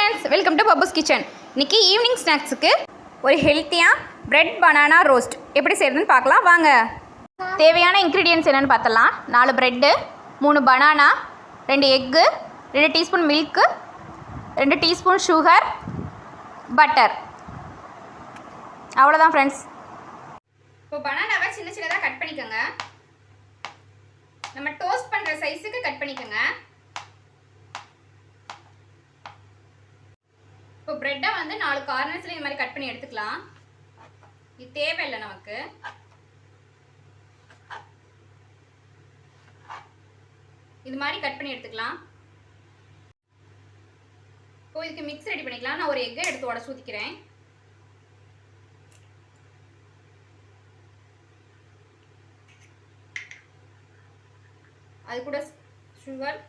Friends, welcome to Pappus Kitchen. இன்றைக்கி evening ஸ்நாக்ஸுக்கு ஒரு ஹெல்த்தியாக பிரெட் பனானா ரோஸ்ட் எப்படி செய்கிறதுன்னு பார்க்கலாம் வாங்க. தேவையான இன்க்ரீடியன்ட்ஸ் என்னென்னு பார்த்தலாம். 4 bread, 3 banana, 2 egg, 2 teaspoon milk, 2 teaspoon sugar, butter. அவ்வளோதான் ஃப்ரெண்ட்ஸ். இப்போ பனானாவை சின்ன சின்னதாக கட் பண்ணிக்கோங்க. நம்ம டோஸ்ட் பண்ணுற சைஸுக்கு கட் பண்ணிக்கோங்க. இப்போ ப்ரெட்டை வந்து 4 கார்னர்ஸில் இந்த மாதிரி கட் பண்ணி எடுத்துக்கலாம். இது தேவையில்லை நமக்கு. இது மாதிரி கட் பண்ணி எடுத்துக்கலாம். இப்போ இதுக்கு மிக்ஸ் ரெடி பண்ணிக்கலாம். நான் ஒரு எக்கை எடுத்து உடச்சு ஊற்றிக்கிறேன். அது கூட சுகர்,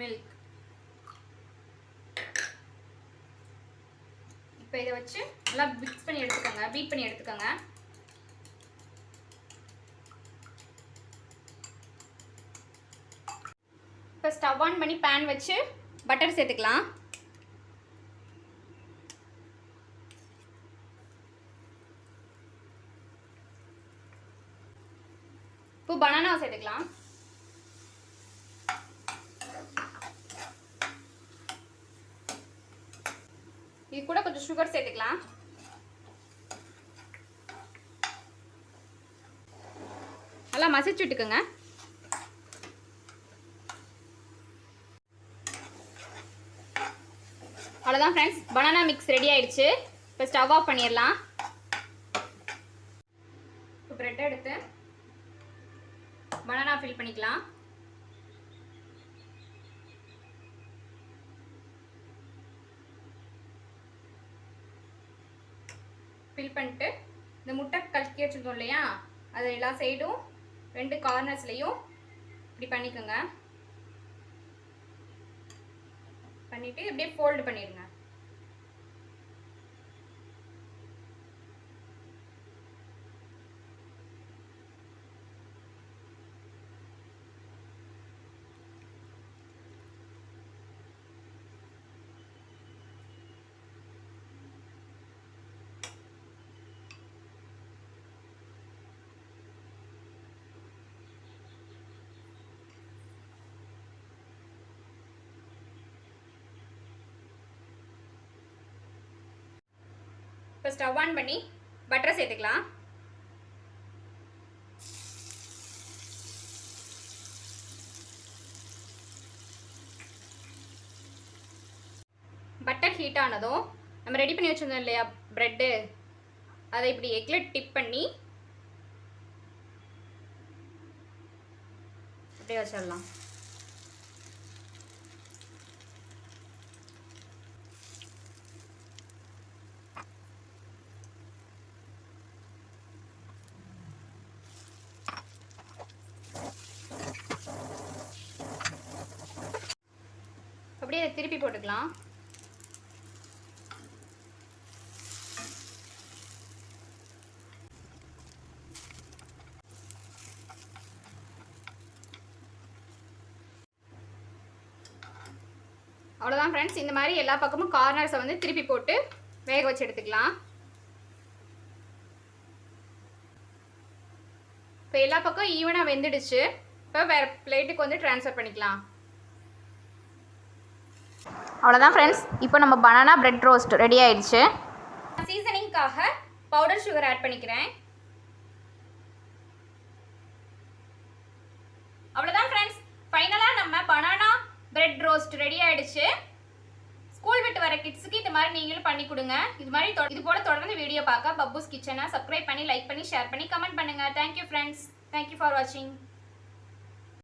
மில்க். இப்போ இதை வச்சு நல்லா மிக்ஸ் பண்ணி எடுத்துக்கோங்க, பீட் பண்ணி எடுத்துக்கோங்க. இப்போ ஸ்டவ் ஆன் பண்ணி பேன் வச்சு பட்டர் சேர்த்துக்கலாம். இப்போ பனானா சேர்த்துக்கலாம். இது கூட கொஞ்சம் சுகர் சேர்த்துக்கலாம். நல்லா மசிச்சு விட்டுக்குங்க. அவ்வளோதான் ஃப்ரெண்ட்ஸ், பனானா மிக்ஸ் ரெடி ஆயிடுச்சு. இப்போ ஸ்டவ் ஆஃப் பண்ணிடலாம். இப்போ பிரெட் எடுத்து பனானா ஃபில் பண்ணிக்கலாம். ஃபில் பண்ணிட்டு இந்த முட்டை கலக்கி வச்சுருந்தோம் இல்லையா, அது எல்லா சைடும் 2 கார்னர்ஸ்லையும் இப்படி பண்ணிக்கோங்க. பண்ணிவிட்டு இப்படியே ஃபோல்டு பண்ணிடுங்க. இப்போ ஸ்டவ் ஆன் பண்ணி பட்டரை சேர்த்துக்கலாம். பட்டர் ஹீட் ஆனதும் நம்ம ரெடி பண்ணி வச்சுருந்தோம் இல்லையா ப்ரெட்டு, அதை இப்படி எக்ல டிப் பண்ணி அப்படியே வச்சிடலாம். அப்படியே திருப்பி போட்டுக்கலாம். அவ்வளோதான் ஃப்ரெண்ட்ஸ், இந்த மாதிரி எல்லா பக்கமும் கார்னர்ஸை வந்து திருப்பி போட்டு வேக வச்சு எடுத்துக்கலாம். இப்போ எல்லா பக்கம் ஈவனாக வெந்துடுச்சு. இப்போ வேறு பிளேட்டுக்கு வந்து ட்ரான்ஸ்ஃபர் பண்ணிக்கலாம். அவ்வளோதான் ஃப்ரெண்ட்ஸ், இப்போ நம்ம பனானா பிரெட் ரோஸ்ட் ரெடி ஆயிடுச்சு. சீசனிங்காக பவுடர் சுகர் ஆட் பண்ணிக்கிறேன். அவ்வளோதான் ஃப்ரெண்ட்ஸ், ஃபைனலாக நம்ம பனானா பிரெட் ரோஸ்ட் ரெடி ஆயிடுச்சு. ஸ்கூல் விட்டு வர கிட்ஸுக்கு இது மாதிரி நீங்களும் பண்ணி கொடுங்க. இது போல தொடர்ந்து வீடியோ பார்க்க பப்புஸ் கிச்சனை சப்ஸ்கிரைப் பண்ணி, லைக் பண்ணி, ஷேர் பண்ணி, கமெண்ட் பண்ணுங்கள். Thank you friends. தேங்க்யூ ஃபார் வாட்சிங்.